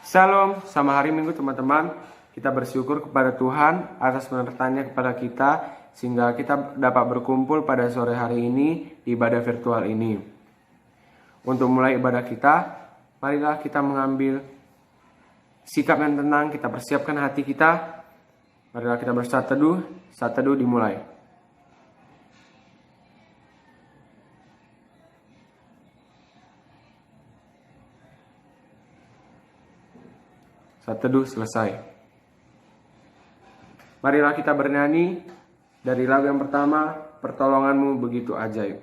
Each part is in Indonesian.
Shalom, sama hari Minggu teman-teman. Kita bersyukur kepada Tuhan atas penyertaannya kepada kita, sehingga kita dapat berkumpul pada sore hari ini di ibadah virtual ini. Untuk mulai ibadah kita, marilah kita mengambil sikap yang tenang, kita persiapkan hati kita. Marilah kita bersaat teduh dimulai. Saat teduh selesai. Marilah kita bernyanyi dari lagu yang pertama, Pertolonganmu Begitu Ajaib.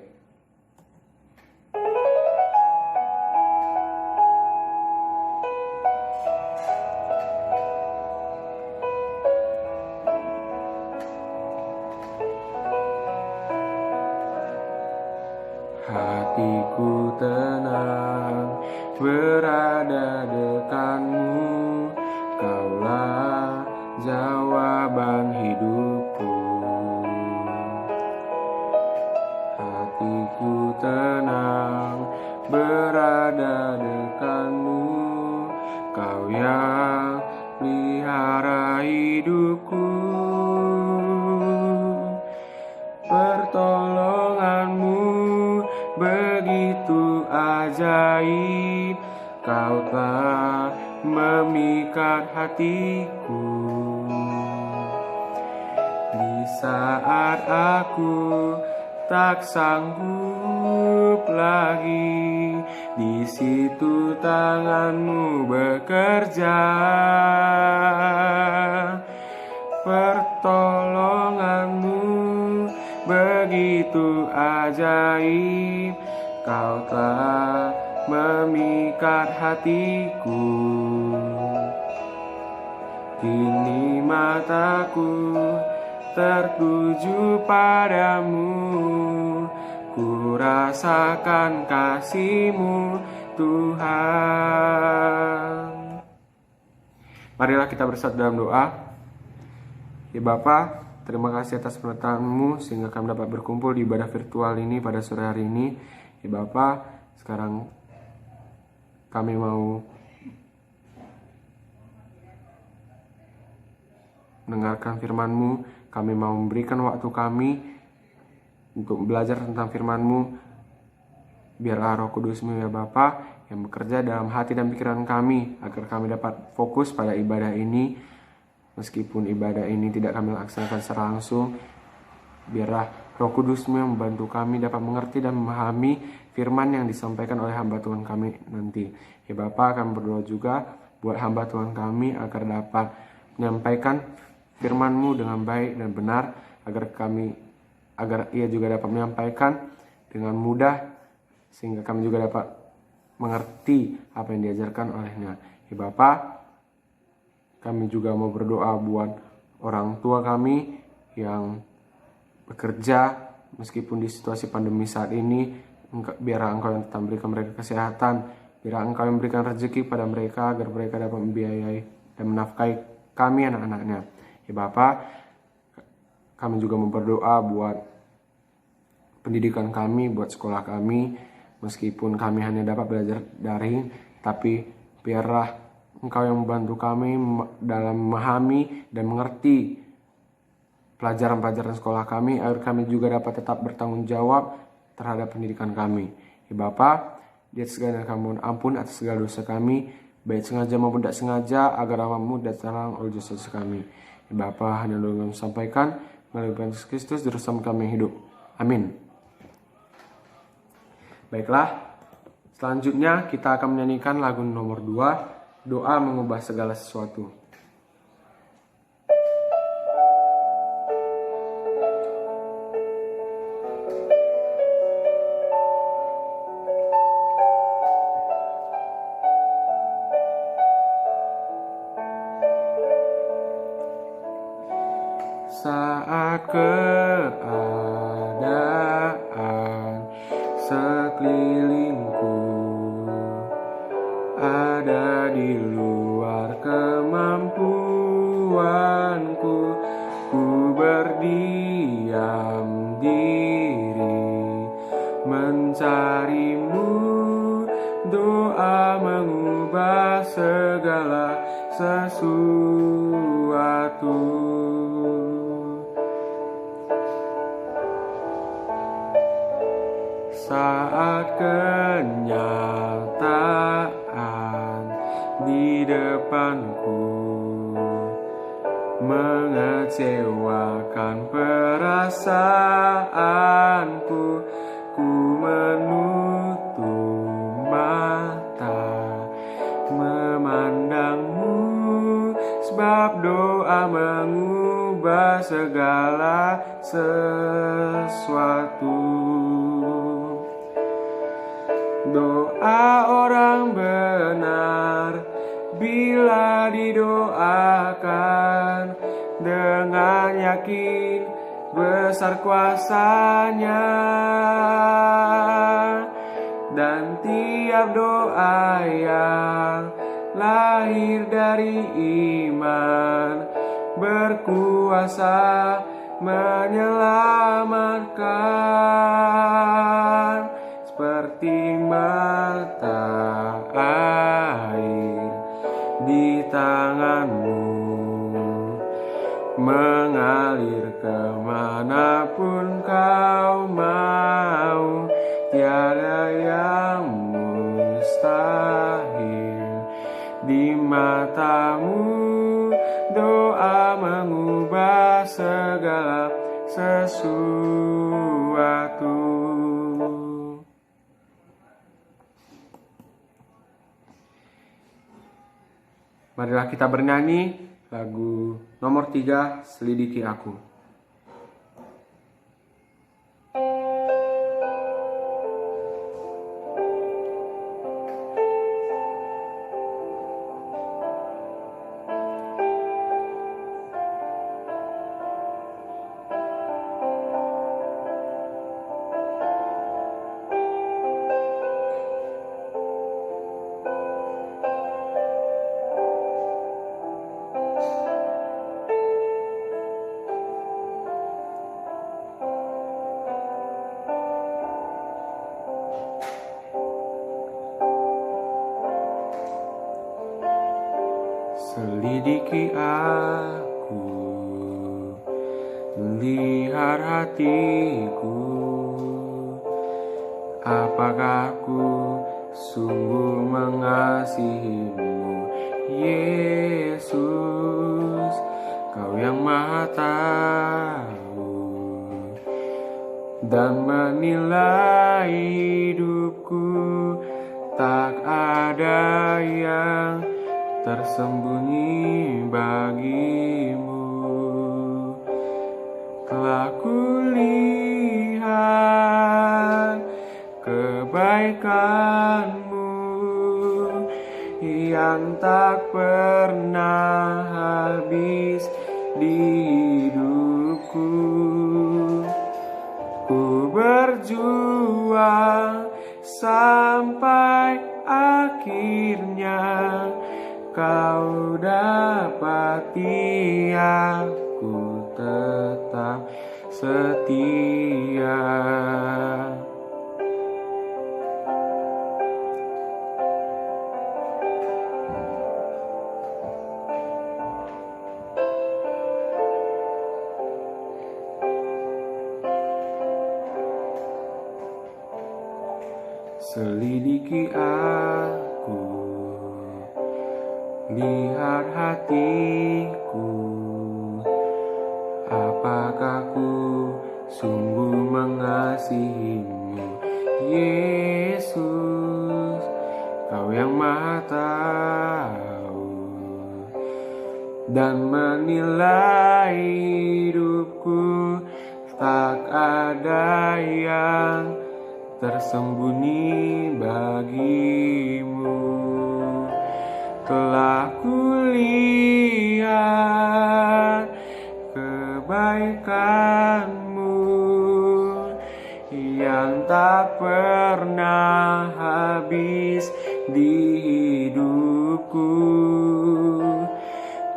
Hatiku tenang berada dekatmu, Kaulah jawaban hidupku. Hatiku tenang berada dekatmu, Kau yang pelihara hidupku. Pertolonganmu begitu ajaib, Kau telah memikat hatiku. Di saat aku tak sanggup lagi, di situ tanganmu bekerja. Pertolonganmu begitu ajaib, Kau telah memikat hatiku. Kini mataku tertuju padamu, ku rasakan kasih-Mu Tuhan. Marilah kita bersatu dalam doa. Ya Bapa, terima kasih atas penyertaan-Mu sehingga kami dapat berkumpul di ibadah virtual ini pada sore hari ini. Ya Bapa, sekarang kami mau mendengarkan firman-Mu, kami mau memberikan waktu kami untuk belajar tentang firman-Mu. Biarlah Roh Kudus-Mu ya Bapa yang bekerja dalam hati dan pikiran kami, agar kami dapat fokus pada ibadah ini. Meskipun ibadah ini tidak kami laksanakan secara langsung, biarlah Roh Kudus-Mu yang membantu kami dapat mengerti dan memahami firman yang disampaikan oleh hamba Tuhan kami nanti. Ya Bapa, kami berdoa juga buat hamba Tuhan kami agar dapat menyampaikan firman-Mu dengan baik dan benar, agar ia juga dapat menyampaikan dengan mudah, sehingga kami juga dapat mengerti apa yang diajarkan olehnya. Ya Bapa, kami juga mau berdoa buat orang tua kami yang bekerja meskipun di situasi pandemi saat ini. Biarlah Engkau yang tetap memberikan mereka kesehatan, biarlah Engkau yang memberikan rezeki pada mereka agar mereka dapat membiayai dan menafkahi kami anak-anaknya. Ya Bapa, kami juga mau berdoa buat pendidikan kami, buat sekolah kami. Meskipun kami hanya dapat belajar daring, tapi biarlah Engkau yang membantu kami dalam memahami dan mengerti pelajaran-pelajaran sekolah kami, agar kami juga dapat tetap bertanggung jawab terhadap pendidikan kami. Ya Bapa, di atas segala kami mohon ampun atas segala dosa kami, baik sengaja maupun tidak sengaja, agar nama-Mu datang oleh dosa kami. Ya Bapa, hanya doa kami sampaikan melalui Yesus Kristus juru selamat kami yang hidup. Amin. Baiklah, selanjutnya kita akan menyanyikan lagu nomor 2, Doa Mengubah Segala Sesuatu. Saat keadaan sekelilingku ada di luar kemampuanku, ku berdiam diri mencari-Mu. Doa mengubah segala sesuatu. Saat kenyataan di depanku mengecewakan perasaanku, ku menutup mata memandangmu, sebab doa mengubah segala sesuatu. Doa orang benar bila didoakan dengan yakin besar kuasanya, dan tiap doa yang lahir dari iman berkuasa menyelamatkan, seperti mata air di tanganmu, mengalir kemanapun kau mau. Tiada yang mustahil di matamu. Doa mengubah segala sesuatu. Marilah kita bernyanyi lagu nomor 3, Selidiki Aku. Selidiki aku, lihat hatiku, apakah aku sungguh mengasihimu, Yesus, Kau yang Maha Tahu dan menilai hidupku. Tak ada yang tersembunyi bagimu. Telah kulihat kebaikanmu yang tak pernah habis di hidupku. Ku berjuang sampai akhirnya Kau dapati aku tetap setia. Selidiki aku, lihat hatiku, apakah ku sungguh mengasihimu, Yesus, Kau yang Maha Tahu dan menilai hidupku. Tak ada yang tersembunyi bagimu. Telah kulihat kebaikanmu yang tak pernah habis di hidupku.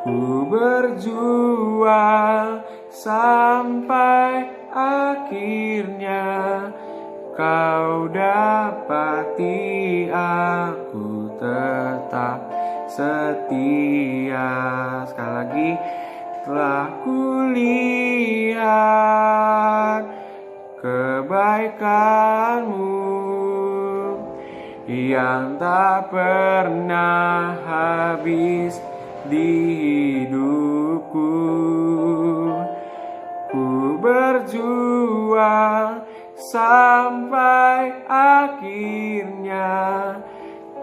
Ku berjuang sampai akhirnya Kau dapati aku tetap setia. Sekali lagi, telah kulihat kebaikan-Mu yang tak pernah habis di hidupku. Ku berjuang sampai akhirnya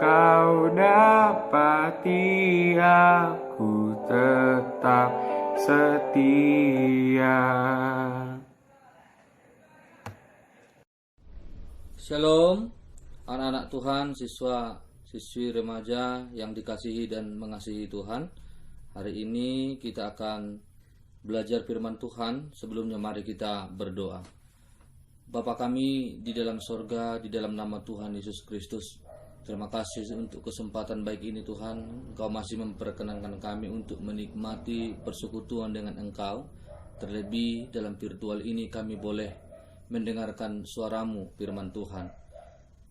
Kau dapati aku tetap setia. Shalom, anak-anak Tuhan, siswa-siswi remaja yang dikasihi dan mengasihi Tuhan. Hari ini kita akan belajar firman Tuhan. Sebelumnya mari kita berdoa. Bapa kami di dalam sorga, di dalam nama Tuhan Yesus Kristus, terima kasih untuk kesempatan baik ini Tuhan. Engkau masih memperkenankan kami untuk menikmati persekutuan dengan Engkau. Terlebih dalam virtual ini kami boleh mendengarkan suara-Mu, firman Tuhan.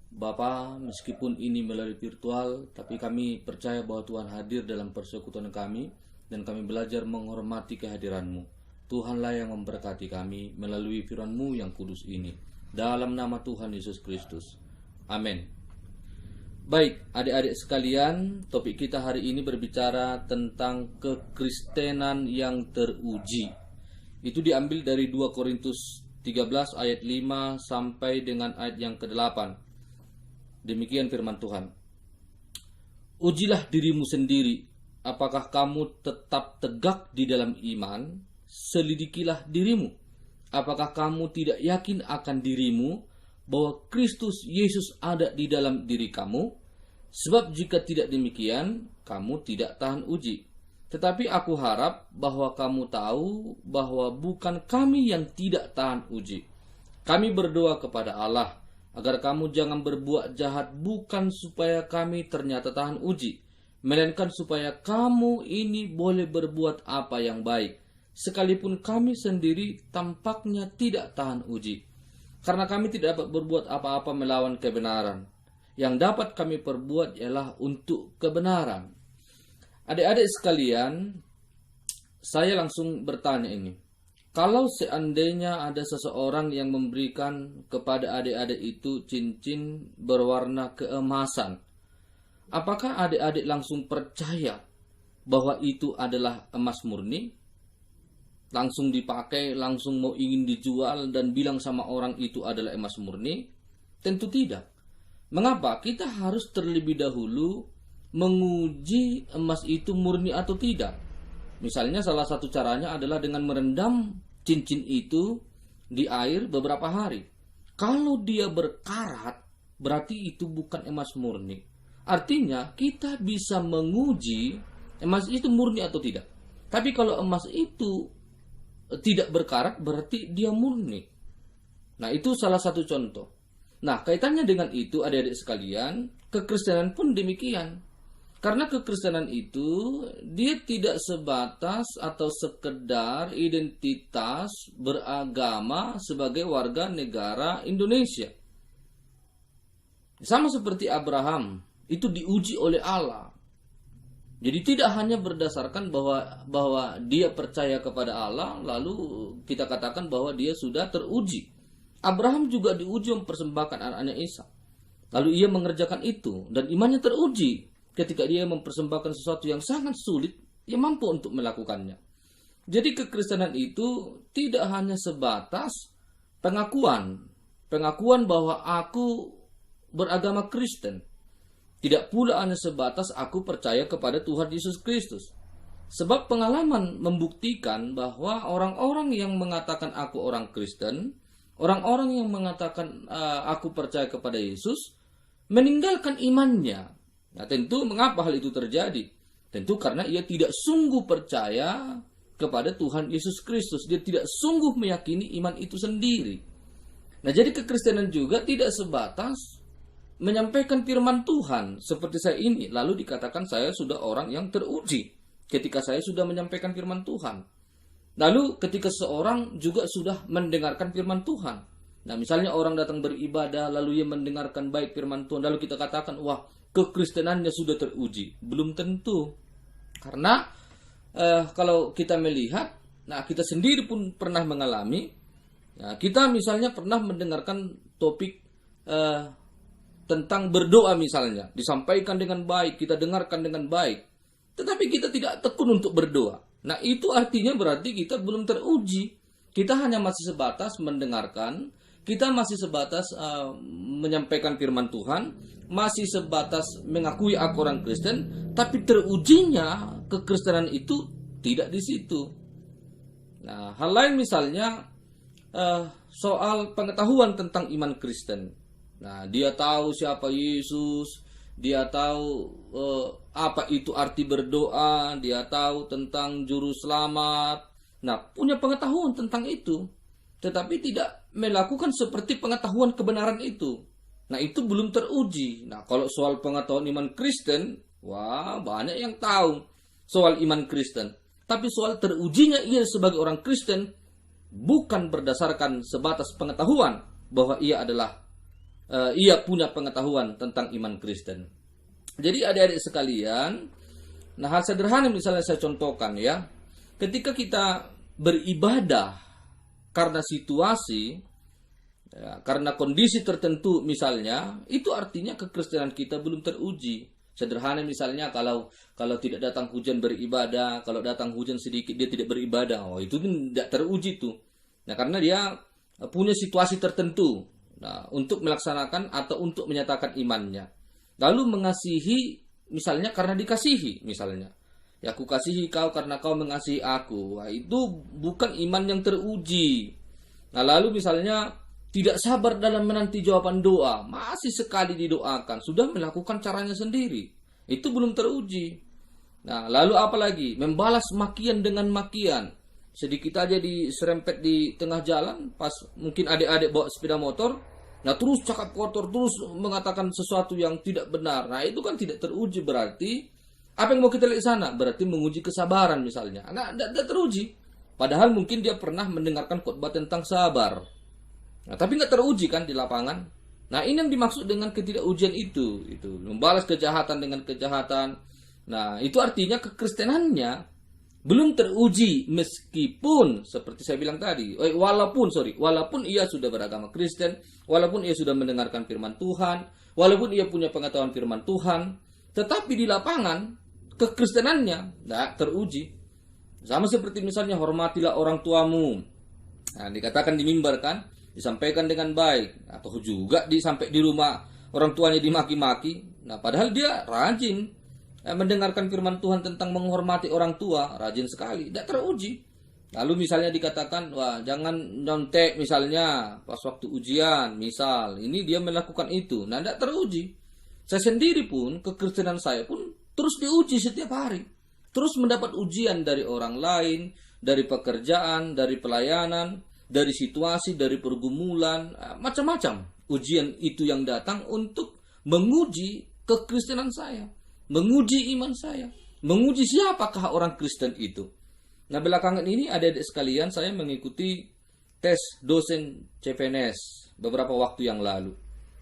Bapa, meskipun ini melalui virtual, tapi kami percaya bahwa Tuhan hadir dalam persekutuan kami, dan kami belajar menghormati kehadiran-Mu. Tuhanlah yang memberkati kami melalui firman-Mu yang kudus ini. Dalam nama Tuhan Yesus Kristus. Amin. Baik, adik-adik sekalian, topik kita hari ini berbicara tentang kekristenan yang teruji. Itu diambil dari 2 Korintus 13 ayat 5 sampai dengan ayat yang ke-8. Demikian firman Tuhan. Ujilah dirimu sendiri, apakah kamu tetap tegak di dalam iman? Selidikilah dirimu, apakah kamu tidak yakin akan dirimu bahwa Kristus Yesus ada di dalam diri kamu? Sebab jika tidak demikian, kamu tidak tahan uji. Tetapi aku harap bahwa kamu tahu bahwa bukan kami yang tidak tahan uji. Kami berdoa kepada Allah agar kamu jangan berbuat jahat, bukan supaya kami ternyata tahan uji, melainkan supaya kamu ini boleh berbuat apa yang baik, sekalipun kami sendiri tampaknya tidak tahan uji. Karena kami tidak dapat berbuat apa-apa melawan kebenaran. Yang dapat kami perbuat ialah untuk kebenaran. Adik-adik sekalian, saya langsung bertanya ini. Kalau seandainya ada seseorang yang memberikan kepada adik-adik itu cincin berwarna keemasan, apakah adik-adik langsung percaya bahwa itu adalah emas murni? Langsung dipakai, langsung mau ingin dijual dan bilang sama orang itu adalah emas murni? Tentu tidak. Mengapa? Kita harus terlebih dahulu menguji emas itu murni atau tidak. Misalnya salah satu caranya adalah dengan merendam cincin itu di air beberapa hari. Kalau dia berkarat, berarti itu bukan emas murni. Artinya kita bisa menguji emas itu murni atau tidak. Tapi kalau emas itu tidak berkarat, berarti dia murni. Nah, itu salah satu contoh. Nah, kaitannya dengan itu, adik-adik sekalian, kekristenan pun demikian. Karena kekristenan itu, dia tidak sebatas atau sekedar identitas beragama sebagai warga negara Indonesia. Sama seperti Abraham, itu diuji oleh Allah. Jadi tidak hanya berdasarkan bahwa dia percaya kepada Allah, lalu kita katakan bahwa dia sudah teruji. Abraham juga diuji mempersembahkan anaknya Ishak. Lalu ia mengerjakan itu, dan imannya teruji. Ketika dia mempersembahkan sesuatu yang sangat sulit, ia mampu untuk melakukannya. Jadi kekristenan itu tidak hanya sebatas pengakuan bahwa aku beragama Kristen. Tidak pula hanya sebatas aku percaya kepada Tuhan Yesus Kristus. Sebab pengalaman membuktikan bahwa orang-orang yang mengatakan aku orang Kristen, orang-orang yang mengatakan aku percaya kepada Yesus, meninggalkan imannya. Nah, tentu mengapa hal itu terjadi? Tentu karena ia tidak sungguh percaya kepada Tuhan Yesus Kristus. Dia tidak sungguh meyakini iman itu sendiri. Nah, jadi kekristenan juga tidak sebatas menyampaikan firman Tuhan seperti saya ini, lalu dikatakan saya sudah orang yang teruji ketika saya sudah menyampaikan firman Tuhan. Lalu ketika seorang juga sudah mendengarkan firman Tuhan, Nah, misalnya orang datang beribadah, lalu ia mendengarkan baik firman Tuhan, lalu kita katakan, wah, kekristenannya sudah teruji. Belum tentu. Karena kalau kita melihat, nah kita sendiri pun pernah mengalami, nah, kita misalnya pernah mendengarkan topik tentang berdoa misalnya, disampaikan dengan baik, kita dengarkan dengan baik, tetapi kita tidak tekun untuk berdoa. Nah, itu artinya berarti kita belum teruji. Kita hanya masih sebatas mendengarkan, kita masih sebatas menyampaikan firman Tuhan, masih sebatas mengakui aku orang Kristen, tapi terujinya kekristenan itu tidak di situ. Nah, hal lain misalnya soal pengetahuan tentang iman Kristen. Nah, dia tahu siapa Yesus, dia tahu apa itu arti berdoa, dia tahu tentang juru selamat. Nah, punya pengetahuan tentang itu, tetapi tidak melakukan seperti pengetahuan kebenaran itu. Nah, itu belum teruji. Nah, kalau soal pengetahuan iman Kristen, wah, banyak yang tahu soal iman Kristen. Tapi soal terujinya ia sebagai orang Kristen bukan berdasarkan sebatas pengetahuan bahwa ia punya pengetahuan tentang iman Kristen. Jadi adik-adik sekalian, nah hal sederhana misalnya saya contohkan ya. Ketika kita beribadah karena situasi, ya, karena kondisi tertentu misalnya, itu artinya kekristenan kita belum teruji. Sederhana misalnya kalau tidak datang hujan beribadah, kalau datang hujan sedikit dia tidak beribadah, oh itu tidak teruji tuh. Nah, karena dia punya situasi tertentu, nah, untuk melaksanakan atau untuk menyatakan imannya. Lalu mengasihi misalnya karena dikasihi misalnya. Ya, aku kasihi kau karena kau mengasihi aku. Wah, itu bukan iman yang teruji. Nah, lalu misalnya tidak sabar dalam menanti jawaban doa, masih sekali didoakan, sudah melakukan caranya sendiri. Itu belum teruji. Nah, lalu apa lagi? Membalas makian dengan makian. Sedikit aja diserempet di tengah jalan, pas mungkin adik-adik bawa sepeda motor, nah terus cakap kotor, terus mengatakan sesuatu yang tidak benar. Nah, itu kan tidak teruji berarti. Apa yang mau kita lihat di sana? Berarti menguji kesabaran misalnya. Nah, tidak teruji. Padahal mungkin dia pernah mendengarkan khotbah tentang sabar. Nah, tapi nggak teruji kan di lapangan. Nah, ini yang dimaksud dengan ketidakujian itu. Membalas kejahatan dengan kejahatan. Nah, itu artinya kekristenannya belum teruji meskipun seperti saya bilang tadi, walaupun ia sudah beragama Kristen, walaupun ia sudah mendengarkan firman Tuhan, walaupun ia punya pengetahuan firman Tuhan, tetapi di lapangan kekristenannya tidak teruji. Sama seperti misalnya hormatilah orang tuamu. Nah, dikatakan di mimbar kan, disampaikan dengan baik, atau juga sampai di rumah orang tuanya dimaki-maki. Nah, padahal dia rajin mendengarkan firman Tuhan tentang menghormati orang tua, rajin sekali, tidak teruji. Lalu misalnya dikatakan, wah jangan nyontek misalnya pas waktu ujian, misal ini dia melakukan itu, nah tidak teruji. Saya sendiri pun, kekristenan saya pun terus diuji setiap hari. Terus mendapat ujian dari orang lain, dari pekerjaan, dari pelayanan, dari situasi, dari pergumulan, macam-macam. Ujian itu yang datang untuk menguji kekristenan saya, menguji iman saya, menguji siapakah orang Kristen itu. Nah, belakangan ini adik-adik sekalian, saya mengikuti tes dosen CPNS beberapa waktu yang lalu.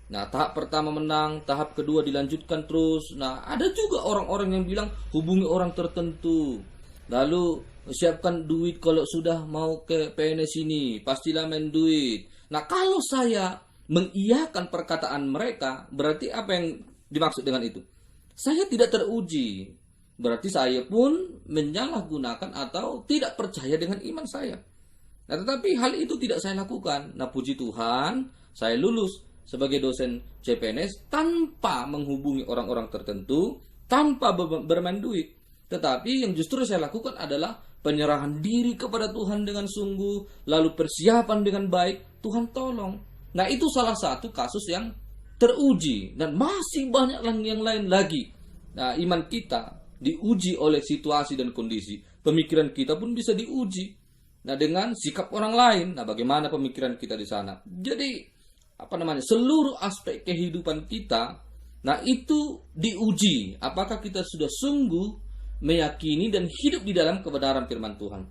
Nah, tahap pertama menang, tahap kedua dilanjutkan terus. Nah, ada juga orang-orang yang bilang hubungi orang tertentu. Lalu siapkan duit kalau sudah mau ke PNS ini, pastilah main duit. Nah, kalau saya mengiyakan perkataan mereka, berarti apa yang dimaksud dengan itu? Saya tidak teruji. Berarti saya pun menyalahgunakan atau tidak percaya dengan iman saya. Nah, tetapi hal itu tidak saya lakukan. Nah, puji Tuhan, saya lulus sebagai dosen CPNS tanpa menghubungi orang-orang tertentu, tanpa bermain duit. Tetapi yang justru saya lakukan adalah penyerahan diri kepada Tuhan dengan sungguh, lalu persiapan dengan baik, Tuhan tolong. Nah, itu salah satu kasus yang teruji, dan masih banyak yang lain lagi. Nah, iman kita diuji oleh situasi dan kondisi. Pemikiran kita pun bisa diuji. Nah, dengan sikap orang lain, nah bagaimana pemikiran kita di sana? Jadi seluruh aspek kehidupan kita, nah itu diuji. Apakah kita sudah sungguh meyakini dan hidup di dalam kebenaran firman Tuhan?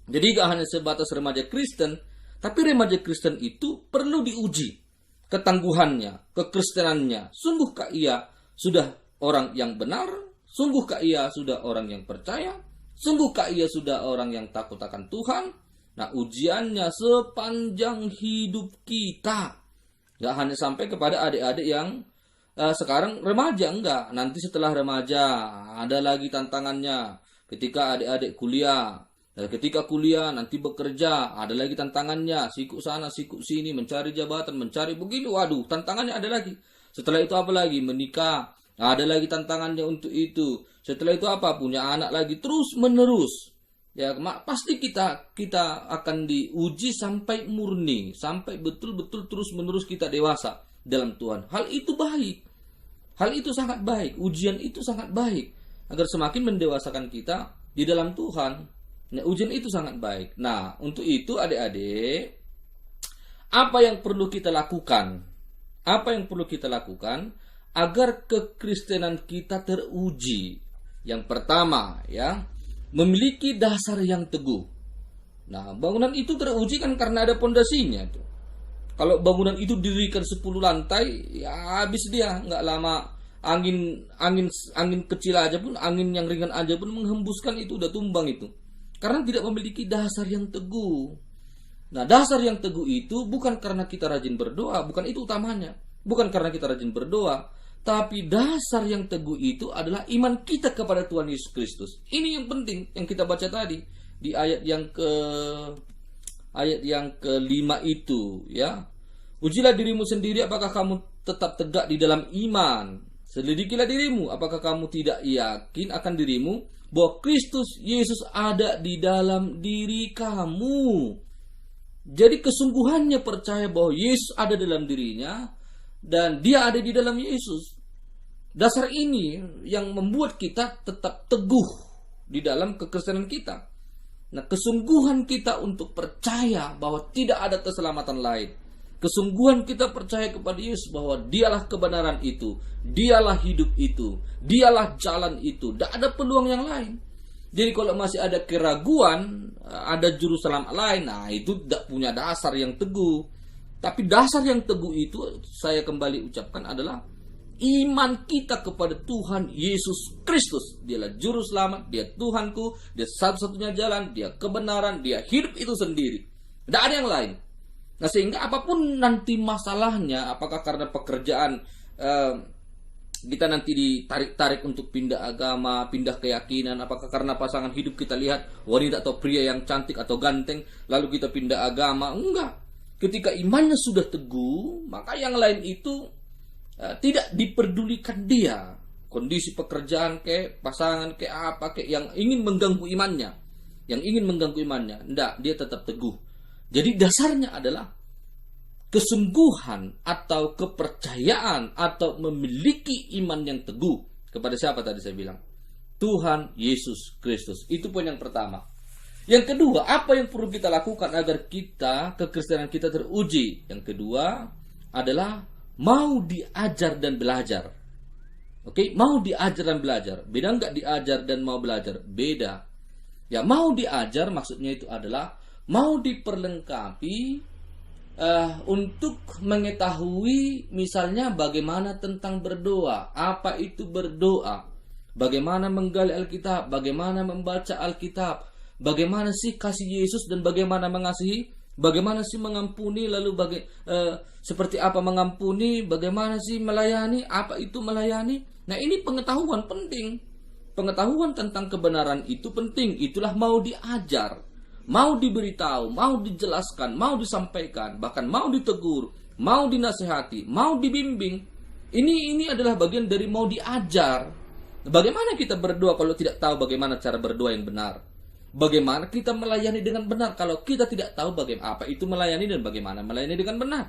Jadi gak hanya sebatas remaja Kristen, Tapi remaja Kristen itu perlu diuji ketangguhannya, kekristenannya. Sungguhkah ia sudah orang yang benar? Sungguhkah ia sudah orang yang percaya? Sungguhkah ia sudah orang yang takut akan Tuhan? Nah, ujiannya sepanjang hidup kita. Gak hanya sampai kepada adik-adik yang sekarang remaja, enggak. Nanti setelah remaja ada lagi tantangannya. Ketika adik-adik kuliah, dan ketika kuliah nanti bekerja, ada lagi tantangannya, sikuk sana, sikuk sini, mencari jabatan, mencari begini, waduh, tantangannya ada lagi. Setelah itu apa lagi? Menikah, ada lagi tantangannya untuk itu. Setelah itu apa? Punya anak lagi, terus menerus. Ya, pasti kita akan diuji sampai murni, sampai betul-betul terus menerus kita dewasa dalam Tuhan. Hal itu baik. Hal itu sangat baik. Ujian itu sangat baik agar semakin mendewasakan kita di dalam Tuhan. Nah, ujian itu sangat baik. Nah, untuk itu adik-adik, apa yang perlu kita lakukan? Apa yang perlu kita lakukan agar kekristenan kita teruji? Yang pertama, ya, memiliki dasar yang teguh. Nah, bangunan itu teruji kan karena ada pondasinya tuh. Kalau bangunan itu didirikan 10 lantai, ya habis dia, nggak lama angin kecil aja pun, angin yang ringan aja pun menghembuskan itu, udah tumbang itu. Karena tidak memiliki dasar yang teguh. Nah, dasar yang teguh itu bukan karena kita rajin berdoa, bukan itu utamanya. Bukan karena kita rajin berdoa, tapi dasar yang teguh itu adalah iman kita kepada Tuhan Yesus Kristus. Ini yang penting yang kita baca tadi di ayat yang kelima itu, ya. Ujilah dirimu sendiri apakah kamu tetap tegak di dalam iman. Selidikilah dirimu apakah kamu tidak yakin akan dirimu bahwa Kristus Yesus ada di dalam diri kamu. Jadi kesungguhannya percaya bahwa Yesus ada dalam dirinya dan dia ada di dalam Yesus. Dasar ini yang membuat kita tetap teguh di dalam kekristenan kita. Nah, kesungguhan kita untuk percaya bahwa tidak ada keselamatan lain. Kesungguhan kita percaya kepada Yesus bahwa dialah kebenaran itu, dialah hidup itu, dialah jalan itu. Tidak ada peluang yang lain. Jadi kalau masih ada keraguan, ada juru selamat lain, nah itu tidak punya dasar yang teguh. Tapi dasar yang teguh itu saya kembali ucapkan adalah iman kita kepada Tuhan Yesus Kristus. Dialah juru selamat, dia Tuhanku, dia satu-satunya jalan, dia kebenaran, dia hidup itu sendiri. Tidak ada yang lain. Nah, sehingga apapun nanti masalahnya, apakah karena pekerjaan kita nanti ditarik-tarik untuk pindah agama, pindah keyakinan, apakah karena pasangan hidup kita lihat wanita atau pria yang cantik atau ganteng, lalu kita pindah agama, enggak. Ketika imannya sudah teguh, maka yang lain itu tidak diperdulikan dia. Kondisi pekerjaan kayak pasangan kayak apa kayak yang ingin mengganggu imannya, enggak, dia tetap teguh. Jadi dasarnya adalah kesungguhan atau kepercayaan atau memiliki iman yang teguh kepada siapa tadi saya bilang? Tuhan Yesus Kristus. Itu poin yang pertama. Yang kedua, apa yang perlu kita lakukan agar kekristenan kita teruji? Yang kedua adalah mau diajar dan belajar. Oke, mau diajar dan belajar. Beda enggak diajar dan mau belajar? Beda. Ya, mau diajar maksudnya itu adalah mau diperlengkapi untuk mengetahui misalnya bagaimana tentang berdoa, apa itu berdoa, bagaimana menggali Alkitab, bagaimana membaca Alkitab, bagaimana sih kasih Yesus dan bagaimana mengasihi, bagaimana sih mengampuni, lalu seperti apa mengampuni, bagaimana sih melayani, apa itu melayani. Nah, ini pengetahuan penting. Pengetahuan tentang kebenaran itu penting, itulah mau diajar. Mau diberitahu, mau dijelaskan, mau disampaikan, bahkan mau ditegur, mau dinasehati, mau dibimbing. Ini adalah bagian dari mau diajar. Bagaimana kita berdoa kalau tidak tahu bagaimana cara berdoa yang benar? Bagaimana kita melayani dengan benar kalau kita tidak tahu bagaimana apa itu melayani dan bagaimana melayani dengan benar?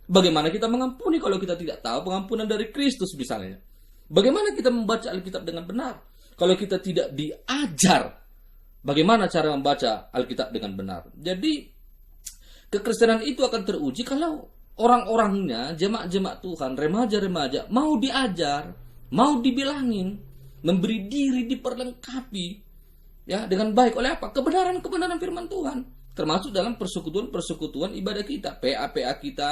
Bagaimana kita mengampuni kalau kita tidak tahu pengampunan dari Kristus misalnya? Bagaimana kita membaca Alkitab dengan benar kalau kita tidak diajar bagaimana cara membaca Alkitab dengan benar? Jadi kekristenan itu akan teruji kalau orang-orangnya, jemaat-jemaat Tuhan, remaja-remaja mau diajar, mau dibilangin, memberi diri diperlengkapi ya dengan baik oleh apa? Kebenaran-kebenaran firman Tuhan. termasuk dalam persekutuan ibadah kita, PA kita,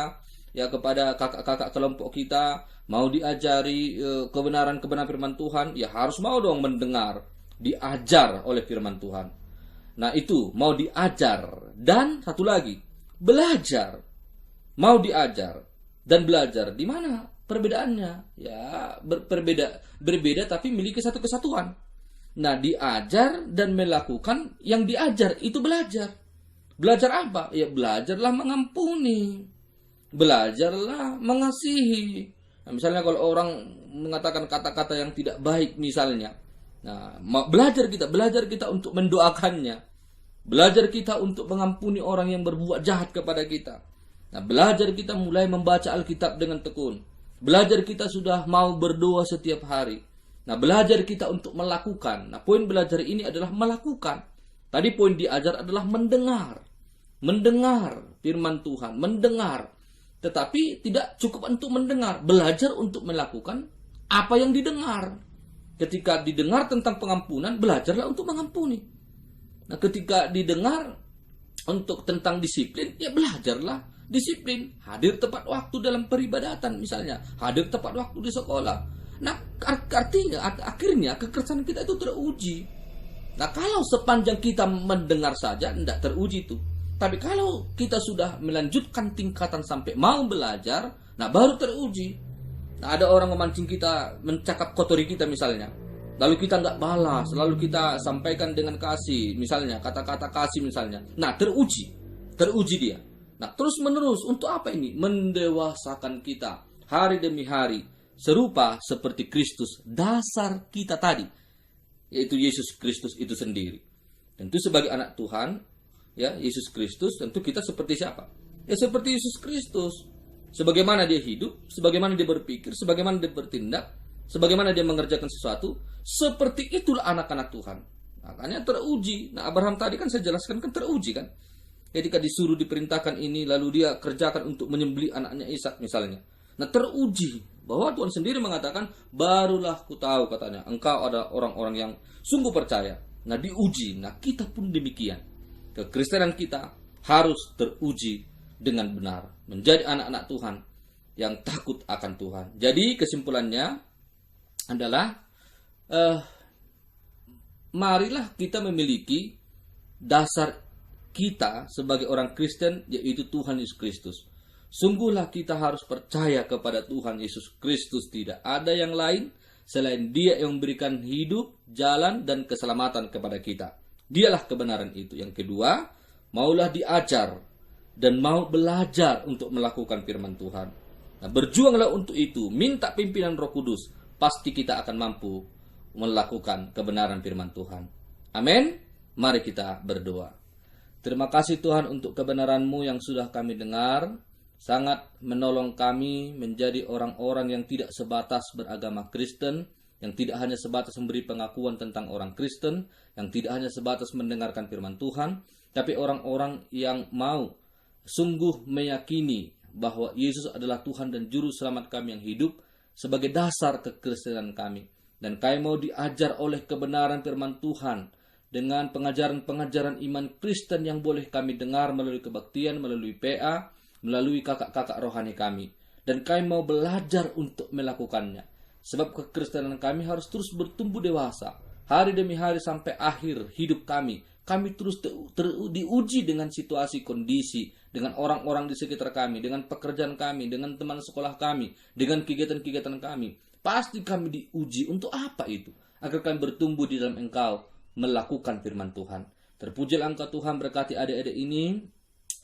ya, kepada kakak-kakak kelompok kita, mau diajari kebenaran firman Tuhan, ya harus mau dong mendengar, diajar oleh firman Tuhan. Nah itu, mau diajar. Dan satu lagi, belajar. Mau diajar dan belajar. Di mana perbedaannya? Ya, berbeda tapi memiliki satu kesatuan. Nah, diajar dan melakukan yang diajar itu belajar. Belajar apa? Ya, belajarlah mengampuni. Belajarlah mengasihi. Nah, misalnya kalau orang mengatakan kata-kata yang tidak baik misalnya. Nah, belajar kita untuk mendoakannya. Belajar kita untuk mengampuni orang yang berbuat jahat kepada kita. Nah, belajar kita mulai membaca Alkitab dengan tekun. Belajar kita sudah mau berdoa setiap hari. Nah, belajar kita untuk melakukan. Nah, poin belajar ini adalah melakukan. Tadi poin diajar adalah mendengar. Mendengar firman Tuhan, mendengar. Tetapi tidak cukup untuk mendengar. Belajar untuk melakukan apa yang didengar. Ketika didengar tentang pengampunan, belajarlah untuk mengampuni. Nah, ketika didengar untuk tentang disiplin, ya belajarlah disiplin, hadir tepat waktu dalam peribadatan misalnya, hadir tepat waktu di sekolah. Nah, artinya akhirnya kekerasan kita itu teruji. Nah, kalau sepanjang kita mendengar saja tidak teruji itu. Tapi kalau kita sudah melanjutkan tingkatan sampai mau belajar, nah baru teruji. Nah, ada orang memancing kita, mencakap kotori kita misalnya. Lalu kita nggak balas, lalu kita sampaikan dengan kasih, misalnya kata-kata kasih misalnya. Nah, teruji dia. Nah, terus menerus untuk apa ini? Mendewasakan kita hari demi hari, serupa seperti Kristus, dasar kita tadi, yaitu Yesus Kristus itu sendiri. Tentu sebagai anak Tuhan, ya, Yesus Kristus, tentu kita seperti siapa? Ya, seperti Yesus Kristus. Sebagaimana dia hidup, sebagaimana dia berpikir, sebagaimana dia bertindak, sebagaimana dia mengerjakan sesuatu, seperti itulah anak-anak Tuhan. Makanya teruji. Nah, Abraham tadi kan saya jelaskan kan teruji kan. Ketika disuruh diperintahkan ini, lalu dia kerjakan untuk menyembelih anaknya Ishak misalnya. Nah, teruji bahwa Tuhan sendiri mengatakan, barulah ku tahu katanya, engkau ada orang-orang yang sungguh percaya. Nah, diuji. Nah, kita pun demikian. Kekristenan kita harus teruji dengan benar, menjadi anak-anak Tuhan yang takut akan Tuhan. Jadi kesimpulannya adalah marilah kita memiliki dasar kita sebagai orang Kristen, yaitu Tuhan Yesus Kristus. Sungguhlah kita harus percaya kepada Tuhan Yesus Kristus. Tidak ada yang lain selain Dia yang memberikan hidup, jalan, dan keselamatan kepada kita. Dialah kebenaran itu. Yang kedua, maulah diajar dan mau belajar untuk melakukan firman Tuhan. Nah, berjuanglah untuk itu. Minta pimpinan Roh Kudus. Pasti kita akan mampu melakukan kebenaran firman Tuhan. Amin. Mari kita berdoa. Terima kasih Tuhan untuk kebenaran-Mu yang sudah kami dengar. Sangat menolong kami menjadi orang-orang yang tidak sebatas beragama Kristen, yang tidak hanya sebatas memberi pengakuan tentang orang Kristen, yang tidak hanya sebatas mendengarkan firman Tuhan, tapi orang-orang yang mau sungguh meyakini bahwa Yesus adalah Tuhan dan Juru Selamat kami yang hidup sebagai dasar kekristenan kami. Dan kami mau diajar oleh kebenaran firman Tuhan, dengan pengajaran-pengajaran iman Kristen yang boleh kami dengar melalui kebaktian, melalui PA, melalui kakak-kakak rohani kami. Dan kami mau belajar untuk melakukannya. Sebab kekristenan kami harus terus bertumbuh dewasa. Hari demi hari sampai akhir hidup kami. Kami terus diuji dengan situasi kondisi, dengan orang-orang di sekitar kami, dengan pekerjaan kami, dengan teman sekolah kami, dengan kegiatan-kegiatan kami. Pasti kami diuji. Untuk apa itu? Agar kami bertumbuh di dalam Engkau, melakukan firman Tuhan. Terpujilah Engkau Tuhan, berkati adik-adik ini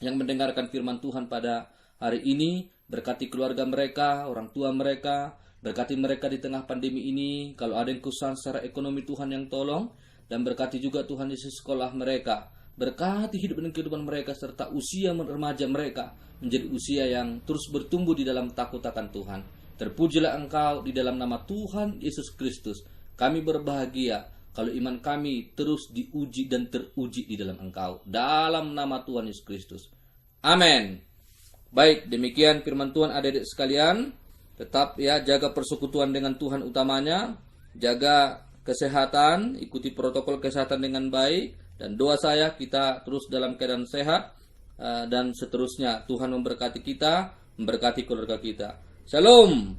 yang mendengarkan firman Tuhan pada hari ini. Berkati keluarga mereka, orang tua mereka, berkati mereka di tengah pandemi ini. Kalau ada yang kesusahan secara ekonomi, Tuhan yang tolong. Dan berkati juga Tuhan Yesus sekolah mereka. Berkati hidup dan kehidupan mereka serta usia remaja mereka menjadi usia yang terus bertumbuh di dalam takut akan Tuhan. Terpujilah Engkau di dalam nama Tuhan Yesus Kristus. Kami berbahagia kalau iman kami terus diuji dan teruji di dalam Engkau. Dalam nama Tuhan Yesus Kristus. Amin. Baik, demikian firman Tuhan adik-adik sekalian. Tetap ya, jaga persekutuan dengan Tuhan utamanya. Jaga kesehatan, ikuti protokol kesehatan dengan baik. Dan doa saya kita terus dalam keadaan sehat dan seterusnya. Tuhan memberkati kita, memberkati keluarga kita. Shalom.